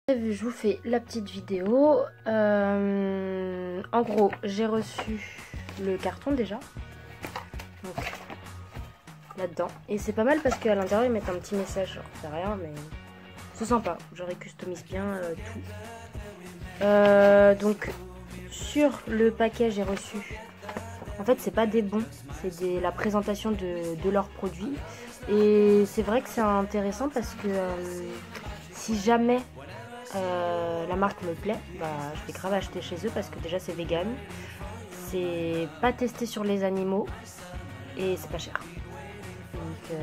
Je vous fais la petite vidéo. En gros, j'ai reçu le carton déjà. Donc, là-dedans. Et c'est pas mal parce qu'à l'intérieur, ils mettent un petit message. Genre, c'est rien, mais c'est sympa. Genre, ils customisent bien tout. Donc, sur le paquet, j'ai reçu. En fait, c'est pas des bons, c'est la présentation de leurs produits. Et c'est vrai que c'est intéressant parce que si jamais la marque me plaît, bah, je vais grave acheter chez eux parce que déjà c'est vegan, c'est pas testé sur les animaux et c'est pas cher. Donc,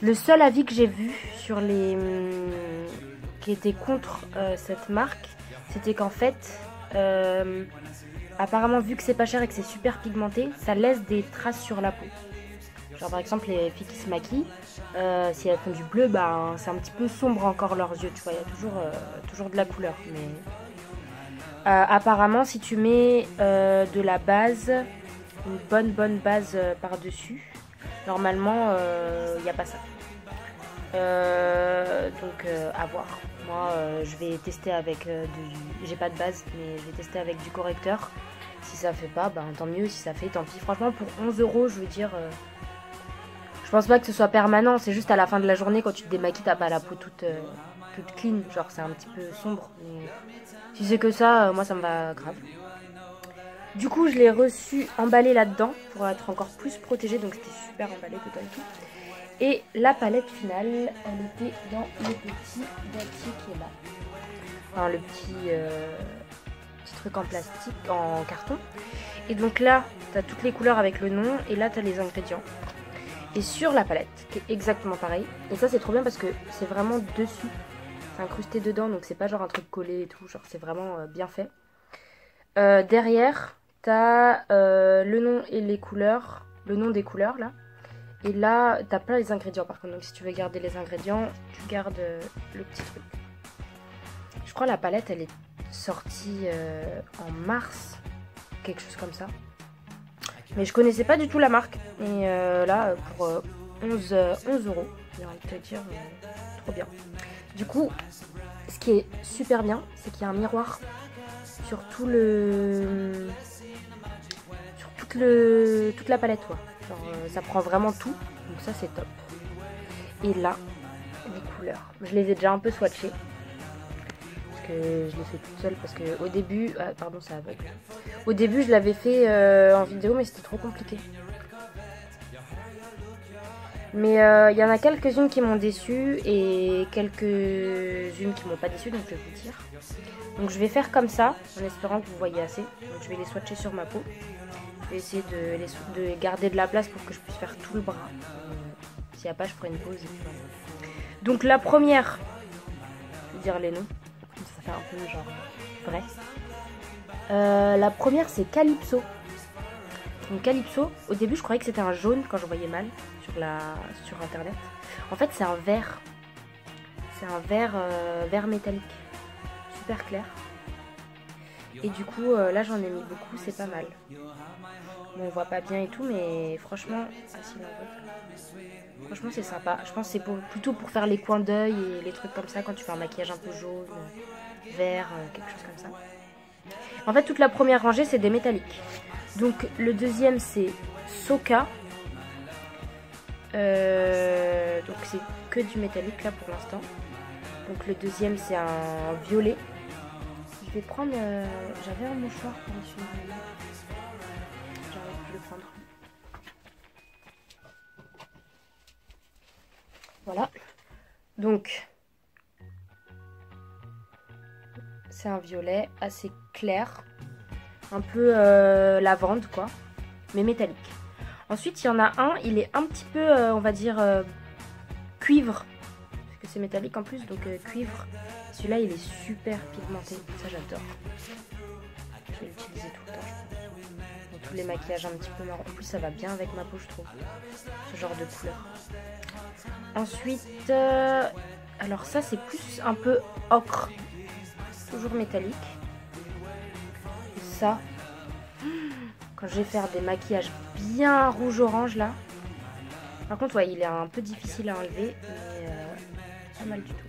le seul avis que j'ai vu sur les qui était contre cette marque, c'était qu'en fait, apparemment vu que c'est pas cher et que c'est super pigmenté, ça laisse des traces sur la peau. Genre par exemple les filles qui se maquillent, si elles font du bleu, bah, c'est un petit peu sombre encore leurs yeux, tu vois, il y a toujours de la couleur. Mais apparemment si tu mets de la base, une bonne base par-dessus, normalement il n'y a pas ça. Donc à voir. Moi je vais tester avec j'ai pas de base, mais je vais tester avec du correcteur. Si ça fait pas, ben tant mieux, si ça fait, tant pis. Franchement pour 11 €, je veux dire... je pense pas que ce soit permanent, c'est juste à la fin de la journée quand tu te démaquilles, t'as pas la peau toute clean, genre c'est un petit peu sombre. Mais si c'est que ça, moi ça me va grave. Du coup je l'ai reçu emballé là-dedans pour être encore plus protégée, donc c'était super emballé dedans et tout. Et la palette finale, elle était dans le petit boîtier qui est là. Enfin le petit truc en plastique, en carton. Et donc là, t'as toutes les couleurs avec le nom et là t'as les ingrédients. Et sur la palette, qui est exactement pareil. Et ça c'est trop bien parce que c'est vraiment dessus. C'est incrusté dedans, donc c'est pas genre un truc collé et tout. Genre c'est vraiment bien fait. Derrière, t'as le nom et les couleurs. Le nom des couleurs là. Et là, t'as pas les ingrédients par contre. Donc si tu veux garder les ingrédients, tu gardes le petit truc. Je crois la palette elle est sortie en mars. Quelque chose comme ça. Mais je connaissais pas du tout la marque. Et là, pour 11 €, j'ai envie de te dire, trop bien. Du coup, ce qui est super bien, c'est qu'il y a un miroir sur toute la palette. Quoi. Genre, ça prend vraiment tout. Donc ça, c'est top. Et là, les couleurs. Je les ai déjà un peu swatchées. Je l'ai fait toute seule parce que au début, pardon c'est aveugle. Au début je l'avais fait en vidéo mais c'était trop compliqué. Mais il y en a quelques-unes qui m'ont déçue et quelques-unes qui m'ont pas déçue, donc je vais vous dire. Donc je vais faire comme ça en espérant que vous voyez assez. Donc je vais les swatcher sur ma peau. Je vais essayer de garder de la place pour que je puisse faire tout le bras. S'il n'y a pas, je ferai une pause. Donc la première, je vais dire les noms. Ça fait un peu genre vrai. La première c'est Calypso. Donc Calypso, au début je croyais que c'était un jaune quand je voyais mal sur internet. En fait c'est un vert. C'est un vert métallique. Super clair. Et du coup là j'en ai mis beaucoup, c'est pas mal. Bon, on voit pas bien et tout mais franchement, franchement c'est sympa. Je pense que c'est plutôt pour faire les coins d'œil et les trucs comme ça quand tu fais un maquillage un peu jaune. Vert, quelque chose comme ça. En fait toute la première rangée c'est des métalliques. Donc le deuxième c'est Soca. Donc c'est que du métallique là pour l'instant. Donc le deuxième c'est un violet. Je vais prendre... j'avais un mouchoir pour dessus. J'arrive plus le prendre. Voilà. Donc... c'est un violet assez clair, un peu lavande quoi, mais métallique. Ensuite il y en a un, il est un petit peu on va dire cuivre, parce que c'est métallique en plus, donc cuivre. Celui-là il est super pigmenté, ça j'adore. Je vais l'utiliser tout le temps je pense. Dans tous les maquillages un petit peu marron. En plus ça va bien avec ma peau je trouve, ce genre de couleur. Ensuite, alors ça c'est plus un peu ocre. Toujours métallique. Et ça, quand je vais faire des maquillages bien rouge-orange là. Par contre, ouais, il est un peu difficile à enlever, mais pas mal du tout.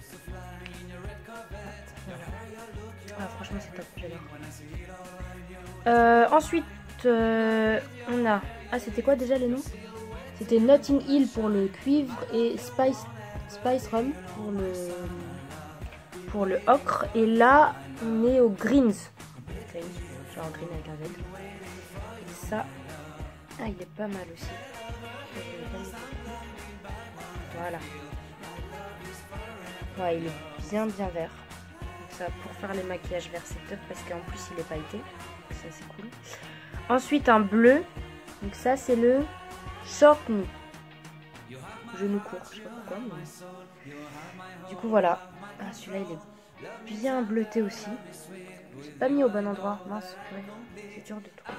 Ah, franchement, c'est top, j'adore. Ensuite, on a... Ah, c'était quoi déjà les noms? C'était Notting Hill pour le cuivre et Spice Rum pour le ocre. Et là, on est au Greens. Genre green avec un Z. Et ça, ah, il est pas mal aussi. Voilà. Ouais, il est bien vert. Donc ça, pour faire les maquillages verts, c'est top parce qu'en plus, il est pailleté. Ça, c'est cool. Ensuite, un bleu. Donc ça, c'est le short knee. Genou court, je sais pas pourquoi. Mais... Du coup, voilà. Ah, celui-là, il est bien bleuté aussi. J'ai pas mis au bon endroit. Mince, ouais. C'est dur de trouver.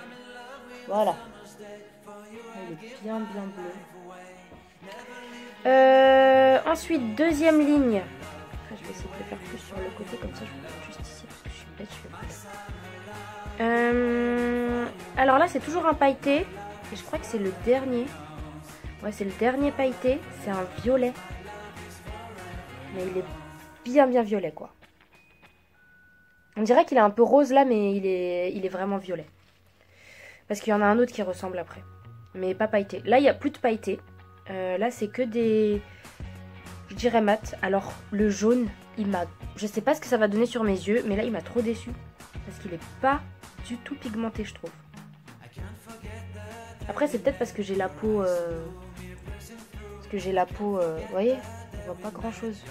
Voilà. Il est bien bleu. Ensuite, deuxième ligne. Ah, je vais essayer de le faire plus sur le côté, comme ça je vais le faire juste ici parce que je suis bête, je fais plus. Alors là, c'est toujours un pailleté. Et je crois que c'est le dernier. Ouais, c'est le dernier pailleté. C'est un violet. Mais il est bien violet, quoi. On dirait qu'il est un peu rose là, mais il est vraiment violet. Parce qu'il y en a un autre qui ressemble après. Mais pas pailleté. Là, il n'y a plus de pailleté. Là, c'est que des... Je dirais mat. Alors, le jaune, il m'a... Je sais pas ce que ça va donner sur mes yeux, mais là, il m'a trop déçu. Parce qu'il est pas du tout pigmenté, je trouve. Après, c'est peut-être parce que j'ai la peau... vous voyez, on voit pas grand-chose.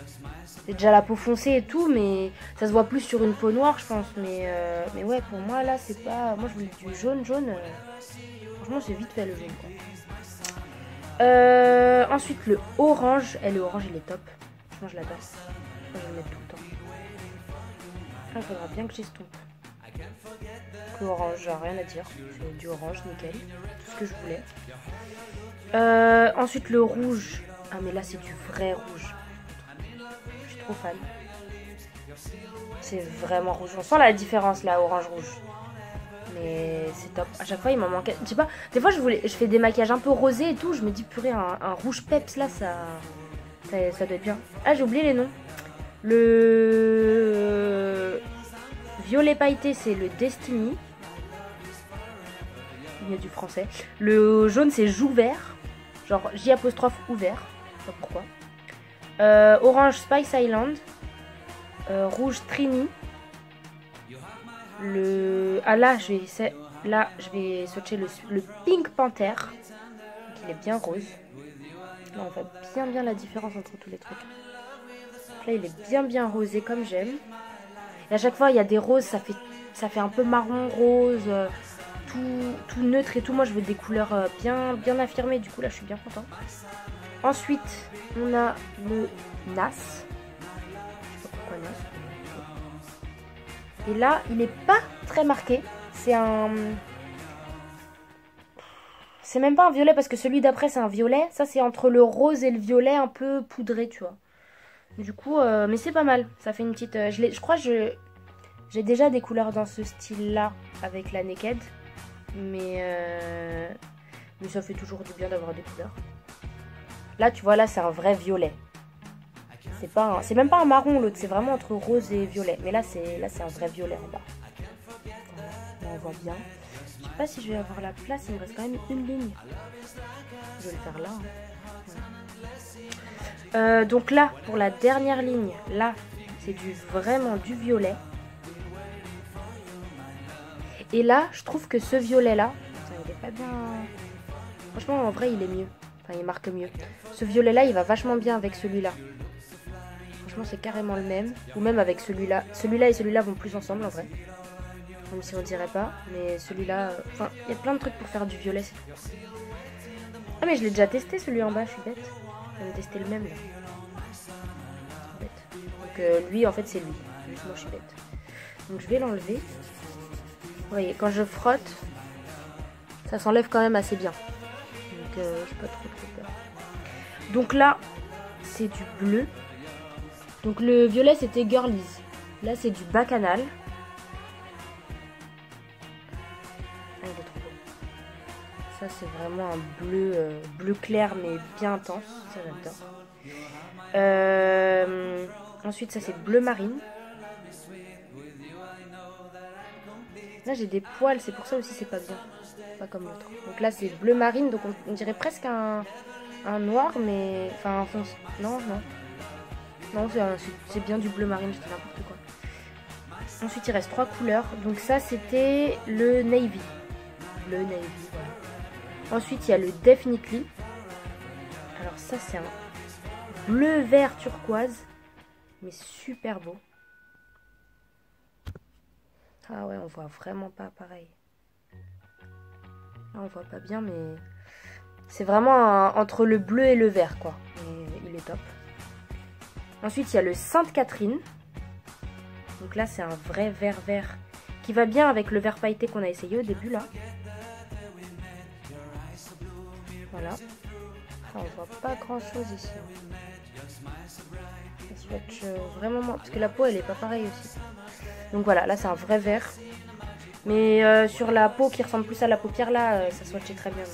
C'est déjà la peau foncée et tout, mais ça se voit plus sur une peau noire, je pense. Mais ouais, pour moi, là, c'est pas... Moi, je voulais du jaune. Franchement, c'est vite fait, le jaune, quoi. Ensuite, le orange. Le orange, il est top. Franchement, je l'adore. Je vais le mettre tout le temps. Ah, il faudra bien que j'estompe. L'orange, rien à dire. C'est du orange, nickel. Tout ce que je voulais. Ensuite, le rouge. Ah, mais là, c'est du vrai rouge. Je suis trop fan. C'est vraiment rouge. On sent la différence, là, orange-rouge. Mais c'est top. À chaque fois, il m'en manquait. Je sais pas. Des fois, je fais des maquillages un peu rosés et tout. Je me dis, purée, un rouge peps, là, ça doit être bien. Ah, j'ai oublié les noms. Le violet pailleté, c'est le Destiny. Il y a du français. Le jaune, c'est Joue vert. Genre J' ouvert. Je sais pas pourquoi. Orange, Spice Island. Rouge, Trini. Ah là, je vais swatcher le Pink Panther. Donc, il est bien rose. Là, on voit bien la différence entre tous les trucs. Là, il est bien rosé comme j'aime. Et à chaque fois, il y a des roses, ça fait un peu marron, rose, tout neutre et tout. Moi, je veux des couleurs bien affirmées. Du coup, là, je suis bien contente. Ensuite, on a le NAS. Je sais pas pourquoi NAS. Et là, il n'est pas très marqué. C'est même pas un violet parce que celui d'après, c'est un violet. Ça, c'est entre le rose et le violet un peu poudré, tu vois. Du coup, mais c'est pas mal. Ça fait une petite... je crois que j'ai déjà des couleurs dans ce style-là avec la Naked. Mais ça fait toujours du bien d'avoir des couleurs. Là, tu vois, là, c'est un vrai violet. C'est même pas un marron, l'autre. C'est vraiment entre rose et violet. Mais là, c'est un vrai violet en bas. Là, on voit bien. Je sais pas si je vais avoir la place. Il me reste quand même une ligne. Je vais le faire là. Hein. Donc là, pour la dernière ligne, là, c'est vraiment du violet. Et là, je trouve que ce violet-là, il est pas bien... Franchement, en vrai, il est mieux. Enfin, il marque mieux. Ce violet-là, il va vachement bien avec celui-là. Franchement, c'est carrément le même. Ou même avec celui-là. Celui-là et celui-là vont plus ensemble, en vrai. Même si on dirait pas. Mais celui-là... Enfin, il y a plein de trucs pour faire du violet, c'est trop. Ah, mais je l'ai déjà testé, celui en bas, je suis bête. Je vais tester le même, là. Bête. Donc, lui, en fait, c'est lui. Juste moi, je suis bête. Donc, je vais l'enlever. Vous voyez, quand je frotte, ça s'enlève quand même assez bien. Donc, j'ai pas trop peur. Donc là, c'est du bleu. Donc le violet, c'était Girlies. Là, c'est du Bacchanal. Ah, il est trop beau. Ça, c'est vraiment un bleu clair, mais bien intense. Ça, j'adore. Ensuite, ça, c'est bleu marine. Là j'ai des poils, c'est pour ça aussi c'est pas bien. Pas comme l'autre. Donc là c'est bleu marine, donc on dirait presque un noir, mais... Enfin un foncé. Non, non. Non, c'est bien du bleu marine, je dis n'importe quoi. Ensuite il reste 3 couleurs. Donc ça c'était le navy. Bleu navy, voilà. Ensuite il y a le Definitely. Alors ça c'est un bleu vert turquoise. Mais super beau. Ah ouais, on voit vraiment pas pareil. Là, on voit pas bien, mais c'est vraiment entre le bleu et le vert, quoi. Et il est top. Ensuite, il y a le Sainte-Catherine. Donc là, c'est un vrai vert qui va bien avec le vert pailleté qu'on a essayé au début, là. Voilà. Ah, on voit pas grand-chose ici. Ça swatch vraiment moins, parce que la peau, elle est pas pareille aussi. Donc voilà, là, c'est un vrai vert. Mais sur la peau qui ressemble plus à la paupière, là, ça swatchait très bien.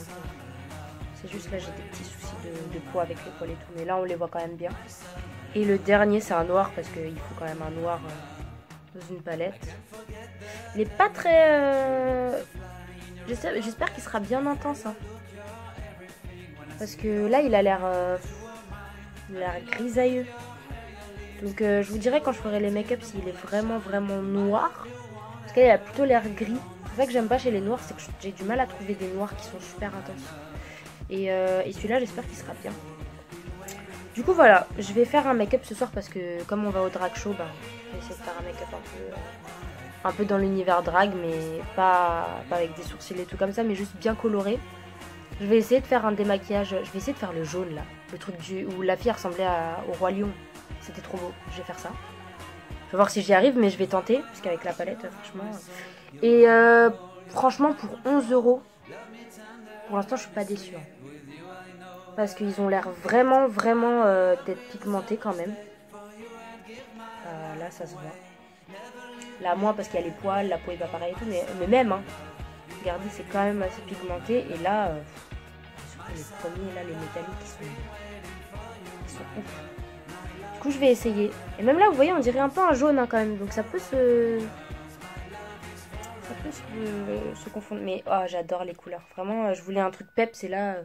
C'est juste là, j'ai des petits soucis de peau avec les poils et tout. Mais là, on les voit quand même bien. Et le dernier, c'est un noir, parce qu'il faut quand même un noir dans une palette. Il est pas très... J'espère qu'il sera bien intense. Hein. Parce que là, il a l'air grisailleux. Donc je vous dirai quand je ferai les make-up s'il est vraiment noir. Parce qu'il a plutôt l'air gris. C'est ça que j'aime pas chez les noirs, c'est que j'ai du mal à trouver des noirs qui sont super intenses. Et celui-là, j'espère qu'il sera bien. Du coup, voilà, je vais faire un make-up ce soir parce que comme on va au drag show, bah, je vais essayer de faire un make-up un peu dans l'univers drag, mais pas avec des sourcils et tout comme ça, mais juste bien coloré. Je vais essayer de faire un démaquillage, je vais essayer de faire le jaune là, le truc où la fille ressemblait au Roi Lion. C'était trop beau, je vais faire ça. Je vais voir si j'y arrive, mais je vais tenter, parce qu'avec la palette, franchement... Et franchement, pour 11 €, pour l'instant, je suis pas déçue. Hein. Parce qu'ils ont l'air vraiment d'être pigmentés quand même. Là, ça se voit. Là, moins parce qu'il y a les poils, la peau est pas pareille et tout, mais même, hein. Regardez, c'est quand même assez pigmenté. Et là, surtout les premiers, là, les métalliques, ils sont ouf. Du coup, je vais essayer. Et même là, vous voyez, on dirait un peu un jaune hein, quand même. Donc ça peut se confondre. Mais oh, j'adore les couleurs. Vraiment, je voulais un truc peps et là,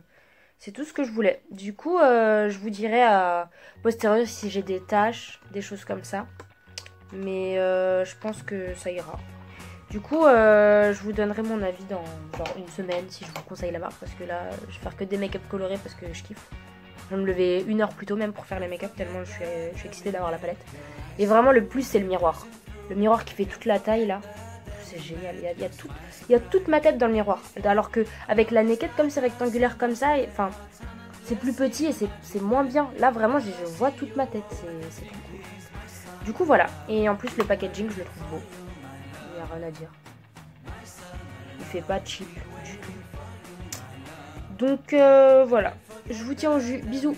c'est tout ce que je voulais. Du coup, je vous dirai à posteriori si j'ai des taches, des choses comme ça. Mais je pense que ça ira. Du coup, je vous donnerai mon avis dans genre une semaine si je vous conseille la marque. Parce que là, je vais faire que des make-up colorés parce que je kiffe. Je vais me lever 1 heure plus tôt même pour faire les make-up tellement je suis excitée d'avoir la palette. Et vraiment, le plus, c'est le miroir. Le miroir qui fait toute la taille là. C'est génial. Il y a toute ma tête dans le miroir. Alors qu'avec la naked, comme c'est rectangulaire comme ça, enfin, c'est plus petit et c'est moins bien. Là, vraiment, je vois toute ma tête. C'est trop cool. Du coup, voilà. Et en plus, le packaging, je le trouve beau. Il n'y a rien à dire. Il fait pas cheap du tout. Donc, voilà. Je vous tiens au jus. Bisous.